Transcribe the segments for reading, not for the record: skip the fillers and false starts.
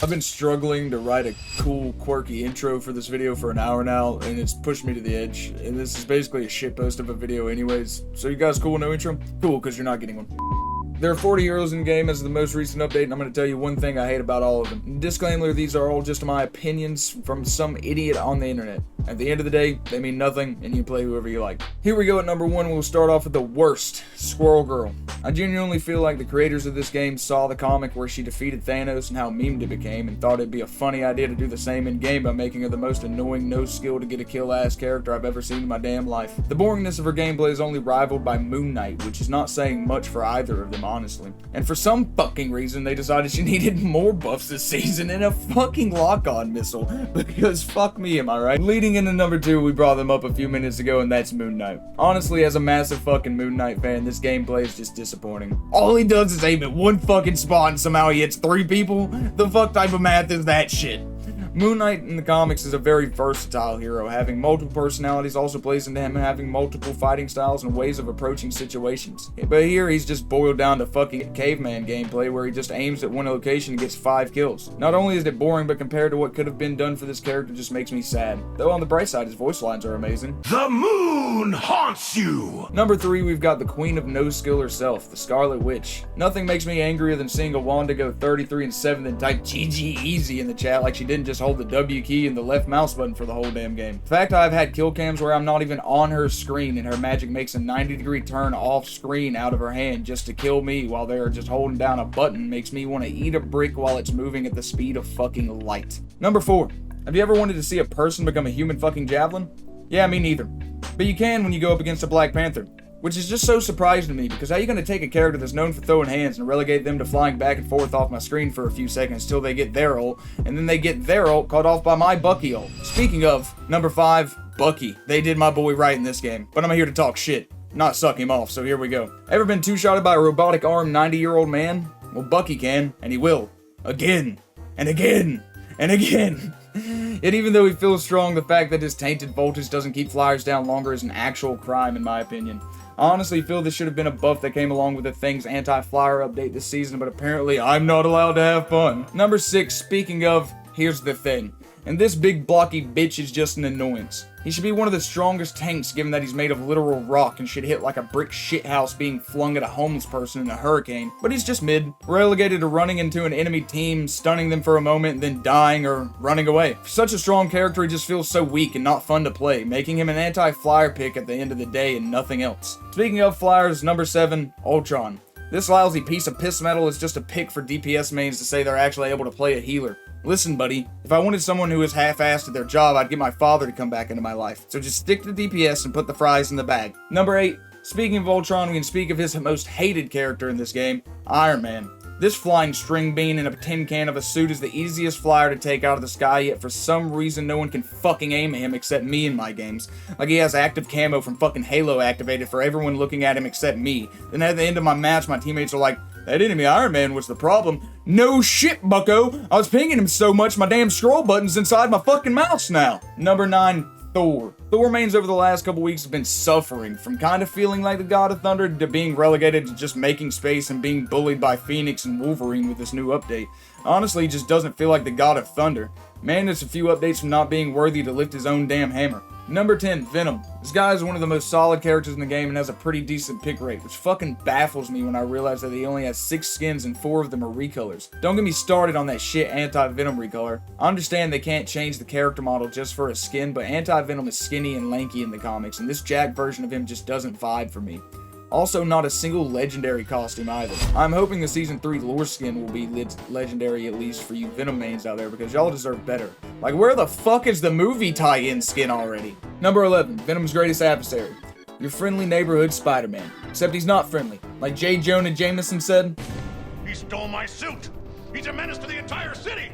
I've been struggling to write a cool, quirky intro for this video for an hour now, and it's pushed me to the edge. And this is basically a shitpost of a video anyways. So you guys cool with no intro? Cool, because you're not getting one. There are 40 heroes in the game as the most recent update, and I'm going to tell you one thing I hate about all of them. Disclaimer, these are all just my opinions from some idiot on the internet. At the end of the day, they mean nothing, and you can play whoever you like. Here we go at number 1, we'll start off with the worst, Squirrel Girl. I genuinely feel like the creators of this game saw the comic where she defeated Thanos and how memed it became, and thought it'd be a funny idea to do the same in game by making her the most annoying, no skill to get a kill ass character I've ever seen in my damn life. The boringness of her gameplay is only rivaled by Moon Knight, which is not saying much for either of them, honestly. And for some fucking reason, they decided she needed more buffs this season and a fucking lock-on missile. Because fuck me, am I right? Leading into number 2, we brought them up a few minutes ago, and that's Moon Knight. Honestly, as a massive fucking Moon Knight fan, this gameplay is just disappointing. All he does is aim at one fucking spot and somehow he hits 3 people? The fuck type of math is that shit? Moon Knight in the comics is a very versatile hero, having multiple personalities also plays into him having multiple fighting styles and ways of approaching situations. But here he's just boiled down to fucking caveman gameplay where he just aims at one location and gets 5 kills. Not only is it boring, but compared to what could have been done for this character just makes me sad. Though on the bright side, his voice lines are amazing. The moon haunts you! Number 3, we've got the queen of no skill herself, the Scarlet Witch. Nothing makes me angrier than seeing a Wanda go 33-7 and type GG easy in the chat like she didn't just hold the W key and the left mouse button for the whole damn game. The fact I've had kill cams where I'm not even on her screen and her magic makes a 90-degree turn off screen out of her hand just to kill me while they're just holding down a button makes me want to eat a brick while it's moving at the speed of fucking light. Number 4, have you ever wanted to see a person become a human fucking javelin? Yeah, me neither. But you can when you go up against a Black Panther. Which is just so surprising to me, because how are you going to take a character that's known for throwing hands and relegate them to flying back and forth off my screen for a few seconds till they get their ult, and then they get their ult cut off by my Bucky ult? Speaking of, number 5, Bucky. They did my boy right in this game, but I'm here to talk shit, not suck him off, so here we go. Ever been two-shotted by a robotic-armed 90-year-old man? Well, Bucky can, and he will. Again, and again, and again. Yet even though he feels strong, the fact that his tainted voltage doesn't keep flyers down longer is an actual crime in my opinion. I honestly feel this should have been a buff that came along with the Thing's anti-flyer update this season, but apparently I'm not allowed to have fun. Number 6, speaking of, here's the thing. And this big blocky bitch is just an annoyance. He should be one of the strongest tanks given that he's made of literal rock and should hit like a brick shithouse being flung at a homeless person in a hurricane. But he's just mid, relegated to running into an enemy team, stunning them for a moment, and then dying or running away. For such a strong character, he just feels so weak and not fun to play, making him an anti-flyer pick at the end of the day and nothing else. Speaking of flyers, number 7, Ultron. This lousy piece of piss metal is just a pick for DPS mains to say they're actually able to play a healer. Listen, buddy, if I wanted someone who was half-assed at their job, I'd get my father to come back into my life. So just stick to DPS and put the fries in the bag. Number 8, speaking of Ultron, we can speak of his most hated character in this game, Iron Man. This flying string bean in a tin can of a suit is the easiest flyer to take out of the sky, yet for some reason no one can fucking aim at him except me in my games. Like he has active camo from fucking Halo activated for everyone looking at him except me. Then at the end of my match, my teammates are like, that enemy Iron Man was the problem. No shit, bucko! I was pinging him so much my damn scroll button's inside my fucking mouse now! Number 9, Thor. Thor mains over the last couple weeks have been suffering, from kind of feeling like the God of Thunder to being relegated to just making space and being bullied by Phoenix and Wolverine with this new update. Honestly, he just doesn't feel like the God of Thunder. Man, it's a few updates from not being worthy to lift his own damn hammer. Number 10, Venom. This guy is one of the most solid characters in the game and has a pretty decent pick rate, which fucking baffles me when I realize that he only has 6 skins and 4 of them are recolors. Don't get me started on that shit anti-Venom recolor. I understand they can't change the character model just for a skin, but anti-Venom is skinny and lanky in the comics, and this Jack version of him just doesn't vibe for me. Also, not a single legendary costume either. I'm hoping the Season 3 lore skin will be legendary at least for you Venom mains out there because y'all deserve better. Like, where the fuck is the movie tie-in skin already? Number 11, Venom's greatest adversary. Your friendly neighborhood Spider-Man. Except he's not friendly. Like J. Jonah Jameson said, He stole my suit! He's a menace to the entire city!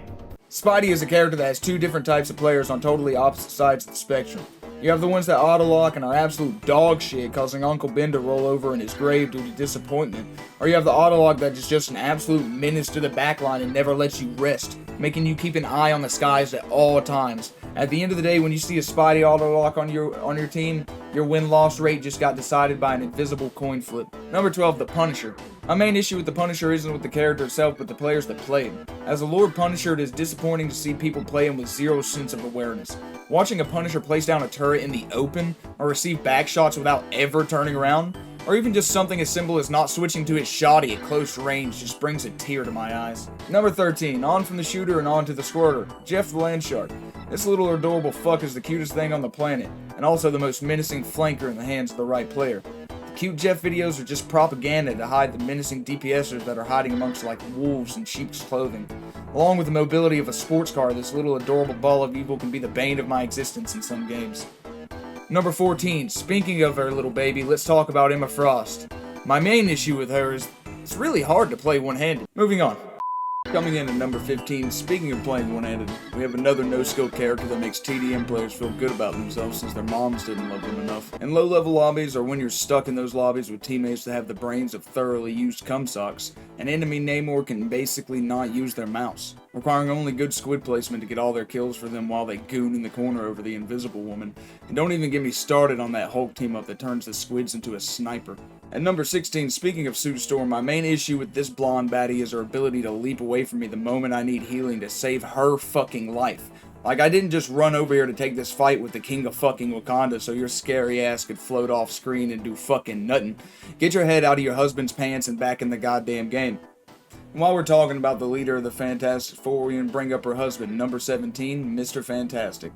Spidey is a character that has 2 different types of players on totally opposite sides of the spectrum. You have the ones that auto-lock and are absolute dog shit, causing Uncle Ben to roll over in his grave due to disappointment. Or you have the auto-lock that is just an absolute menace to the backline and never lets you rest, making you keep an eye on the skies at all times. At the end of the day, when you see a Spidey auto-lock on your team, your win-loss rate just got decided by an invisible coin flip. Number 12, the Punisher. My main issue with the Punisher isn't with the character itself, but the players that play him. As a Lord Punisher, it is disappointing to see people play him with zero sense of awareness. Watching a Punisher place down a turret in the open, or receive back shots without ever turning around, or even just something as simple as not switching to his shotty at close range just brings a tear to my eyes. Number 13, on from the shooter and on to the squirter, Jeff the Landshark. This little adorable fuck is the cutest thing on the planet, and also the most menacing flanker in the hands of the right player. The cute Jeff videos are just propaganda to hide the menacing DPSers that are hiding amongst like wolves in sheep's clothing. Along with the mobility of a sports car, this little adorable ball of evil can be the bane of my existence in some games. Number 14, speaking of her little baby, let's talk about Emma Frost. My main issue with her is it's really hard to play one-handed. Moving on. Coming in at number 15, speaking of playing one-handed, we have another no-skill character that makes TDM players feel good about themselves since their moms didn't love them enough. In low-level lobbies, or when you're stuck in those lobbies with teammates that have the brains of thoroughly used cum socks, an enemy Namor can basically not use their mouse, requiring only good squid placement to get all their kills for them while they goon in the corner over the Invisible Woman. And don't even get me started on that Hulk team-up that turns the squids into a sniper. At number 16, speaking of Sue Storm, my main issue with this blonde baddie is her ability to leap away from me the moment I need healing to save her fucking life. Like, I didn't just run over here to take this fight with the king of fucking Wakanda so your scary ass could float off screen and do fucking nothing. Get your head out of your husband's pants and back in the goddamn game. And while we're talking about the leader of the Fantastic Four, we can bring up her husband, number 17, Mr. Fantastic.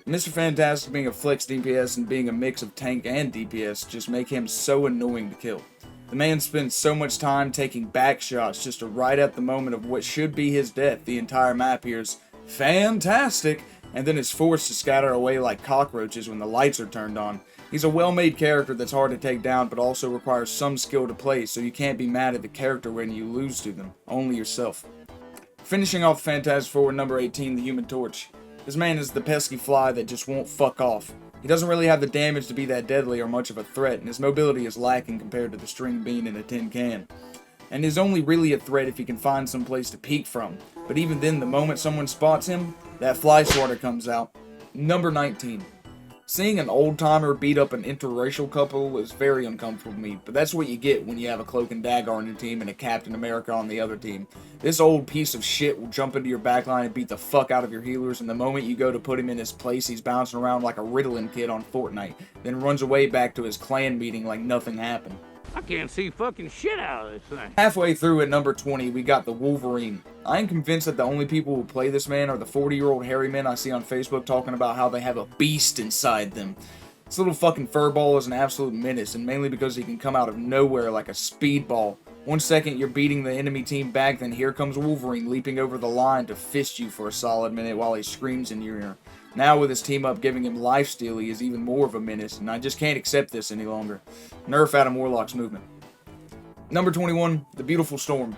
Mr. Fantastic being a flex DPS and being a mix of tank and DPS just make him so annoying to kill. The man spends so much time taking back shots just to right at the moment of what should be his death. The entire map hears, "Fantastic!" and then is forced to scatter away like cockroaches when the lights are turned on. He's a well-made character that's hard to take down but also requires some skill to play, so you can't be mad at the character when you lose to them. Only yourself. Finishing off Fantastic Four, number 18, the Human Torch. This man is the pesky fly that just won't fuck off. He doesn't really have the damage to be that deadly or much of a threat, and his mobility is lacking compared to the string bean in a tin can. And is only really a threat if he can find some place to peek from. But even then, the moment someone spots him, that fly swatter comes out. Number 19. Seeing an old-timer beat up an interracial couple is very uncomfortable to me, but that's what you get when you have a Cloak and Dagger on your team and a Captain America on the other team. This old piece of shit will jump into your backline and beat the fuck out of your healers, and the moment you go to put him in his place, he's bouncing around like a Ritalin kid on Fortnite, then runs away back to his clan meeting like nothing happened. I can't see fucking shit out of this thing. Halfway through at number 20, we got the Wolverine. I am convinced that the only people who play this man are the 40-year-old hairy men I see on Facebook talking about how they have a beast inside them. This little fucking furball is an absolute menace, and mainly because he can come out of nowhere like a speedball. One second you're beating the enemy team back, then here comes Wolverine leaping over the line to fist you for a solid minute while he screams in your ear. Now with his team up giving him lifesteal, he is even more of a menace, and I just can't accept this any longer. Nerf Adam Warlock's movement. Number 21, the Beautiful Storm.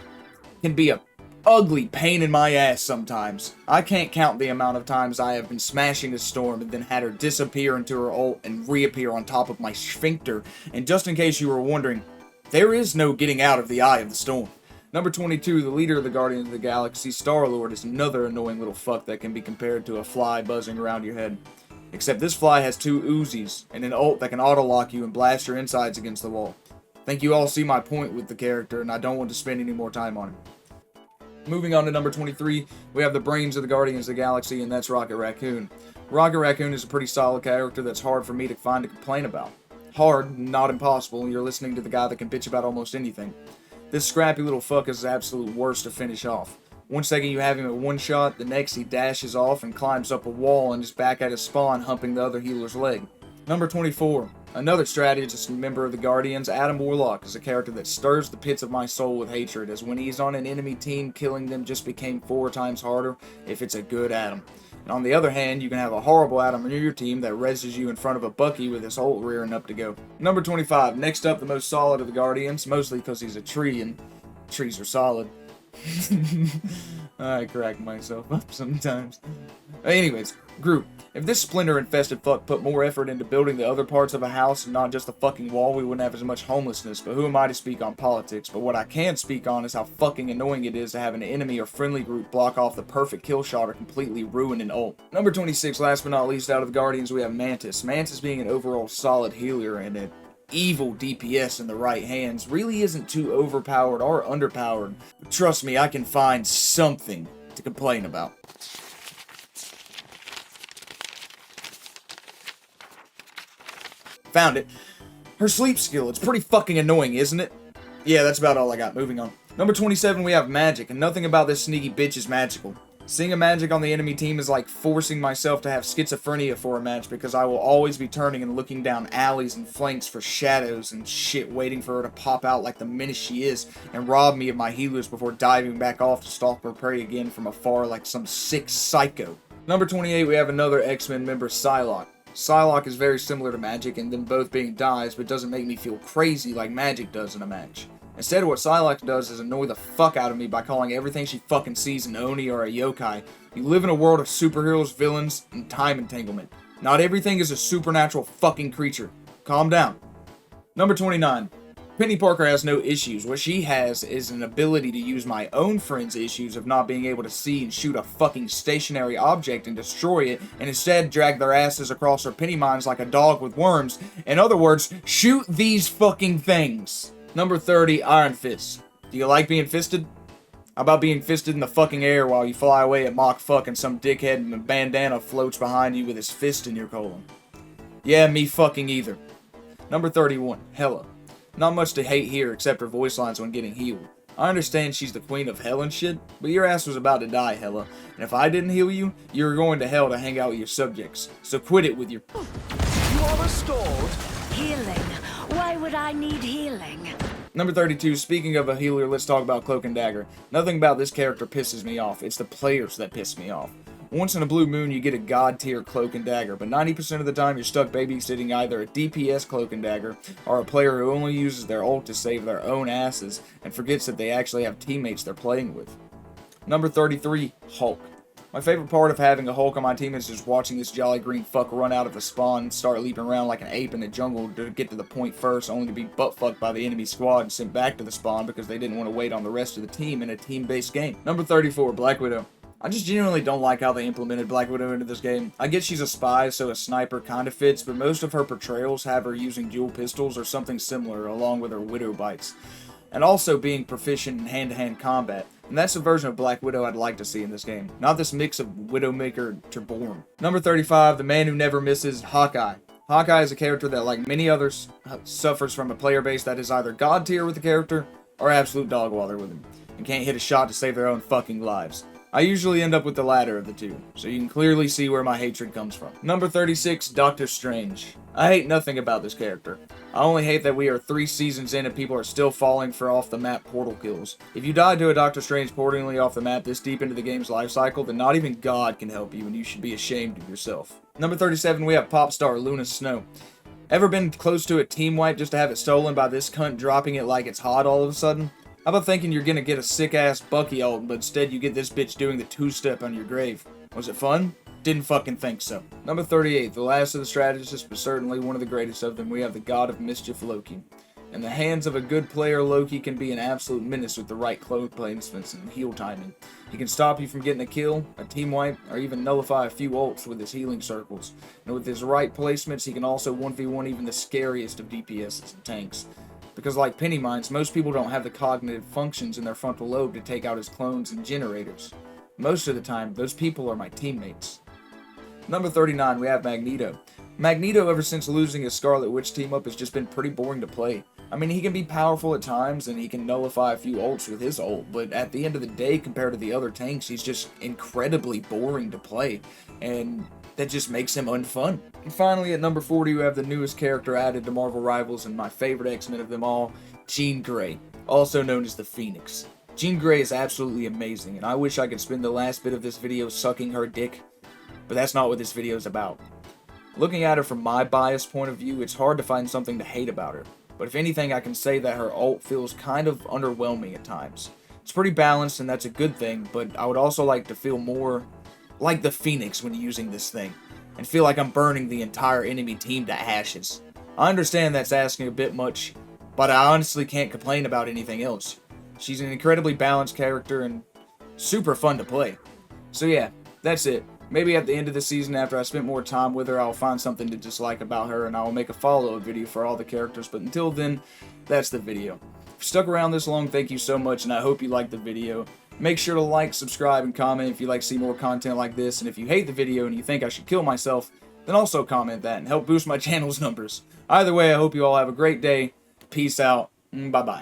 Can be a ugly pain in my ass sometimes. I can't count the amount of times I have been smashing a Storm and then had her disappear into her ult and reappear on top of my sphincter. And just in case you were wondering, there is no getting out of the eye of the Storm. Number 22, the leader of the Guardians of the Galaxy, Star-Lord, is another annoying little fuck that can be compared to a fly buzzing around your head. Except this fly has two Uzis, and an ult that can auto-lock you and blast your insides against the wall. I think you all see my point with the character, and I don't want to spend any more time on him. Moving on to number 23, we have the brains of the Guardians of the Galaxy, and that's Rocket Raccoon. Rocket Raccoon is a pretty solid character that's hard for me to find a complaint about. Hard, not impossible, you're listening to the guy that can bitch about almost anything. This scrappy little fuck is the absolute worst to finish off. One second you have him at one shot, the next he dashes off and climbs up a wall and is back at his spawn humping the other healer's leg. Number 24. Another strategist and member of the Guardians, Adam Warlock, is a character that stirs the pits of my soul with hatred, as when he's on an enemy team, killing them just became 4 times harder if it's a good Adam. And on the other hand, you can have a horrible Adam on your team that reses you in front of a Bucky with his ult rearing up to go. Number 25. Next up, the most solid of the Guardians, mostly because he's a tree, and trees are solid. I crack myself up sometimes. Anyways, Groot. If this splinter-infested fuck put more effort into building the other parts of a house and not just the fucking wall, we wouldn't have as much homelessness, but who am I to speak on politics? But what I can speak on is how fucking annoying it is to have an enemy or friendly group block off the perfect kill shot or completely ruin an ult. Number 26, last but not least, out of the Guardians, we have Mantis. Mantis being an overall solid healer and a evil DPS in the right hands really isn't too overpowered or underpowered. But trust me, I can find something to complain about. Found it. Her sleep skill, it's pretty fucking annoying, isn't it? Yeah, that's about all I got. Moving on. Number 27, we have magic, and nothing about this sneaky bitch is magical. Seeing a magic on the enemy team is like forcing myself to have schizophrenia for a match, because I will always be turning and looking down alleys and flanks for shadows and shit, waiting for her to pop out like the menace she is and rob me of my healers before diving back off to stalk her prey again from afar like some sick psycho. Number 28, we have another X-Men member, Psylocke. Psylocke is very similar to Magic in them both being dyes, but doesn't make me feel crazy like Magic does in a match. Instead, what Psylocke does is annoy the fuck out of me by calling everything she fucking sees an Oni or a yokai. You live in a world of superheroes, villains, and time entanglement. Not everything is a supernatural fucking creature. Calm down. Number 29. Penny Parker has no issues. What she has is an ability to use my own friend's issues of not being able to see and shoot a fucking stationary object and destroy it, and instead drag their asses across her penny mines like a dog with worms. In other words, shoot these fucking things. Number 30, Iron Fist. Do you like being fisted? How about being fisted in the fucking air while you fly away at Mach fuck and some dickhead in a bandana floats behind you with his fist in your colon? Yeah, me fucking either. Number 31, Hela. Not much to hate here except her voice lines when getting healed. I understand she's the queen of hell and shit, but your ass was about to die, Hela. And if I didn't heal you, you were going to hell to hang out with your subjects. So quit it with your... You are restored. Healing. Why would I need healing? Number 32, speaking of a healer, let's talk about Cloak and Dagger. Nothing about this character pisses me off. It's the players that piss me off. Once in a blue moon, you get a god tier Cloak and Dagger, but 90% of the time you're stuck babysitting either a DPS Cloak and Dagger or a player who only uses their ult to save their own asses and forgets that they actually have teammates they're playing with. Number 33, Hulk. My favorite part of having a Hulk on my team is just watching this jolly green fuck run out of the spawn and start leaping around like an ape in the jungle to get to the point first, only to be butt-fucked by the enemy squad and sent back to the spawn because they didn't want to wait on the rest of the team in a team-based game. Number 34, Black Widow. I just genuinely don't like how they implemented Black Widow into this game. I get she's a spy, so a sniper kind of fits, but most of her portrayals have her using dual pistols or something similar along with her Widow bites, and also being proficient in hand-to-hand combat. And that's the version of Black Widow I'd like to see in this game, not this mix of Widowmaker to Born. Number 35, the man who never misses, Hawkeye. Hawkeye is a character that, like many others, suffers from a player base that is either god tier with the character or absolute dog water with him, and can't hit a shot to save their own fucking lives. I usually end up with the latter of the two, so you can clearly see where my hatred comes from. Number 36, Doctor Strange. I hate nothing about this character. I only hate that we are 3 seasons in and people are still falling for off-the-map portal kills. If you died to a Doctor Strange portally off the map this deep into the game's life cycle, then not even God can help you and you should be ashamed of yourself. Number 37, we have pop star Luna Snow. Ever been close to a team wipe just to have it stolen by this cunt dropping it like it's hot all of a sudden? How about thinking you're gonna get a sick-ass Bucky ult, but instead you get this bitch doing the two-step on your grave? Was it fun? Didn't fucking think so. Number 38, the last of the strategists, but certainly one of the greatest of them, we have the God of Mischief, Loki. In the hands of a good player, Loki can be an absolute menace with the right clone placements and heal timing. He can stop you from getting a kill, a team wipe, or even nullify a few ults with his healing circles. And with his right placements, he can also 1v1 even the scariest of DPSs and tanks. Because like penny mines, most people don't have the cognitive functions in their frontal lobe to take out his clones and generators. Most of the time, those people are my teammates. Number 39, we have Magneto. Magneto, ever since losing his Scarlet Witch team-up, has just been pretty boring to play. I mean, he can be powerful at times, and he can nullify a few ults with his ult, but at the end of the day, compared to the other tanks, he's just incredibly boring to play, and that just makes him unfun. And finally, at number 40, we have the newest character added to Marvel Rivals, and my favorite X-Men of them all, Jean Grey, also known as the Phoenix. Jean Grey is absolutely amazing, and I wish I could spend the last bit of this video sucking her dick, but that's not what this video is about. Looking at her from my biased point of view, it's hard to find something to hate about her, but if anything, I can say that her ult feels kind of underwhelming at times. It's pretty balanced, and that's a good thing, but I would also like to feel more like the Phoenix when using this thing, and feel like I'm burning the entire enemy team to ashes. I understand that's asking a bit much, but I honestly can't complain about anything else. She's an incredibly balanced character and super fun to play. So yeah, that's it. Maybe at the end of the season, after I spent more time with her, I'll find something to dislike about her, and I will make a follow-up video for all the characters. But until then, that's the video. If you stuck around this long, thank you so much, and I hope you liked the video. Make sure to like, subscribe, and comment if you'd like to see more content like this. And if you hate the video and you think I should kill myself, then also comment that and help boost my channel's numbers. Either way, I hope you all have a great day. Peace out. Bye-bye.